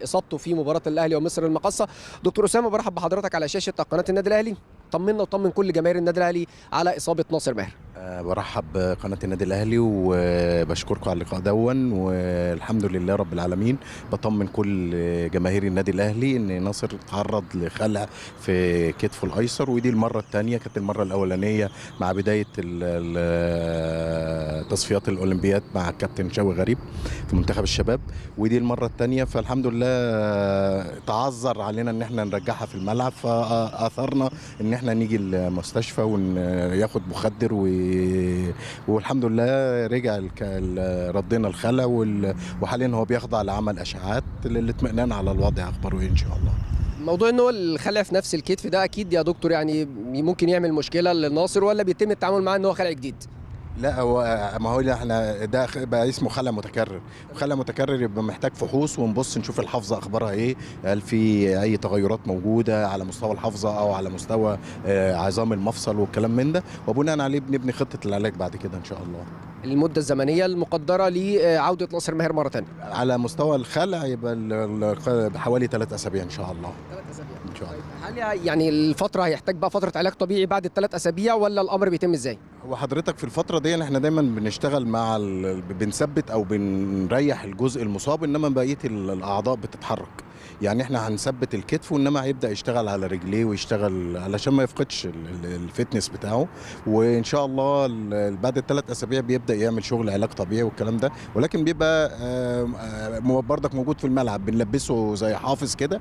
اصابته في مباراه الاهلي ومصر المقاصه. دكتور اسامه، برحب بحضرتك على شاشه قناه النادي الاهلي. طمنا وطمن كل جماهير النادي الاهلي على اصابه ناصر ماهر. برحب بقناة النادي الأهلي وبشكركم على اللقاء دون، والحمد لله رب العالمين. بطمن كل جماهير النادي الأهلي إن ناصر تعرض لخلع في كتفه الأيسر، ودي المرة الثانية. كانت المرة الأولانية مع بداية تصفيات الأولمبياد مع الكابتن شوقي غريب في منتخب الشباب، ودي المرة الثانية. فالحمد لله تعذر علينا إن احنا نرجعها في الملعب، فأثرنا إن احنا نيجي المستشفى وياخد مخدر والحمد لله رجع ردينا الخلع، وحاليا هو بيخضع لعمل اشعاعات للاطمئنان على الوضع. اخباره ايه ان شاء الله؟ موضوع ان هو الخلع في نفس الكتف ده اكيد يا دكتور يعني ممكن يعمل مشكله للناصر، ولا بيتم التعامل معاه ان هو خلع جديد؟ لا، هو ما هو احنا ده بقى اسمه خلع متكرر. خلع متكرر يبقى محتاج فحوص ونبص نشوف الحافظه اخبارها ايه، هل في اي تغيرات موجوده على مستوى الحافظه او على مستوى عظام المفصل والكلام من ده، وبناء عليه بنبني خطه العلاج بعد كده ان شاء الله. المده الزمنيه المقدره لعوده ناصر ماهر مره ثانيه على مستوى الخلع يبقى بحوالي 3 اسابيع ان شاء الله. 3 اسابيع ان شاء الله. هل يعني الفتره هيحتاج بقى فتره علاج طبيعي بعد ال3 اسابيع، ولا الامر بيتم ازاي؟ هو حضرتك في الفترة دي احنا دايما بنشتغل مع بنثبت او بنريح الجزء المصاب، انما بقية الاعضاء بتتحرك. يعني احنا هنثبت الكتف، وانما هيبدا يشتغل على رجليه ويشتغل علشان ما يفقدش الفتنس بتاعه. وان شاء الله بعد ال3 اسابيع بيبدا يعمل شغل علاج طبيعي والكلام ده، ولكن بيبقى برضك موجود في الملعب. بنلبسه زي حافظ كده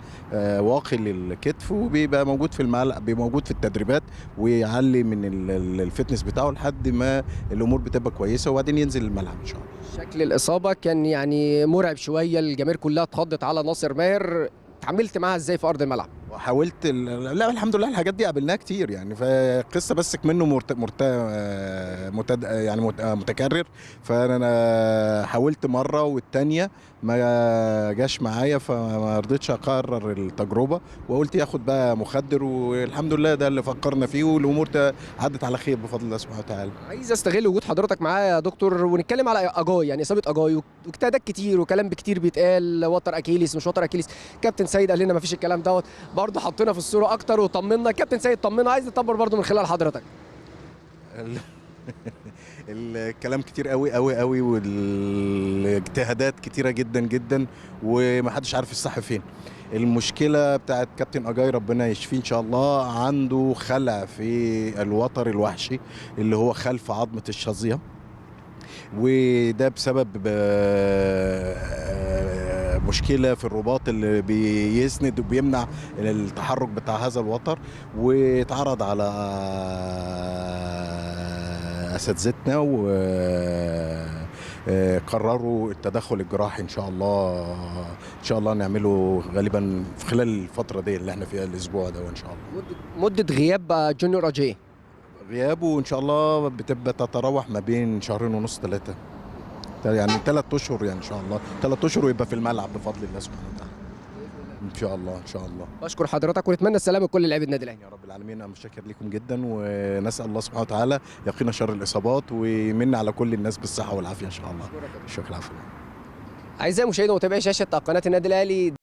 واقي للكتف، وبيبقى موجود في الملعب، بيبقى موجود في التدريبات ويعلي من الفتنس بتاعه لحد ما الامور بتبقى كويسه، وبعدين ينزل الملعب ان شاء الله. شكل الإصابة كان يعني مرعب شوية، الجماهير كلها اتخضت على ناصر ماهر. اتعاملت معاها ازاي في أرض الملعب؟ وحاولت لا الحمد لله الحاجات دي قابلناها كتير يعني، فقصه بس منه يعني متكرر. فانا حاولت مره والتانيه ما جاش معايا، فما رضيتش اكرر التجربه، وقلت ياخد بقى مخدر، والحمد لله ده اللي فكرنا فيه، والامور عدت على خير بفضل الله سبحانه وتعالى. عايز استغل وجود حضرتك معايا يا دكتور ونتكلم على اجاي، يعني اصابه اجاي واجتهادات كتير وكلام كتير بيتقال، وتر اكيليس مش وتر اكيليس. كابتن سيد قال لنا ما فيش الكلام دوت، برضه حطينا في الصوره اكتر وطمنا. كابتن سيد طمنا، عايز نطمن برضه من خلال حضرتك. الكلام كتير قوي قوي قوي، والاجتهادات كتيره جدا جدا، ومحدش عارف الصح فين. المشكله بتاعت كابتن اجاي ربنا يشفيه ان شاء الله، عنده خلع في الوتر الوحشي اللي هو خلف عظمه الشظيه، وده بسبب مشكلة في الرباط اللي بيسند وبيمنع التحرك بتاع هذا الوتر. واتعرض على أساتذتنا وقرروا التدخل الجراحي. ان شاء الله ان شاء الله نعمله غالبا في خلال الفترة دي اللي احنا فيها الاسبوع ده، وان شاء الله. مدة غياب جونيور اجاي؟ غيابه ان شاء الله بتبقى تتراوح ما بين 2.5 3، يعني 3 اشهر، يعني ان شاء الله 3 اشهر ويبقى في الملعب بفضل الله سبحانه وتعالى. ان شاء الله ان شاء الله. بشكر حضرتك ونتمنى السلامه لكل لاعبي النادي الاهلي. يا رب العالمين. انا متشكر لكم جدا، ونسال الله سبحانه وتعالى يقينا شر الاصابات، ويمن على كل الناس بالصحه والعافيه ان شاء الله. شكرا. اعزائي مشاهدي ومتابعي شاشه قناه النادي الاهلي.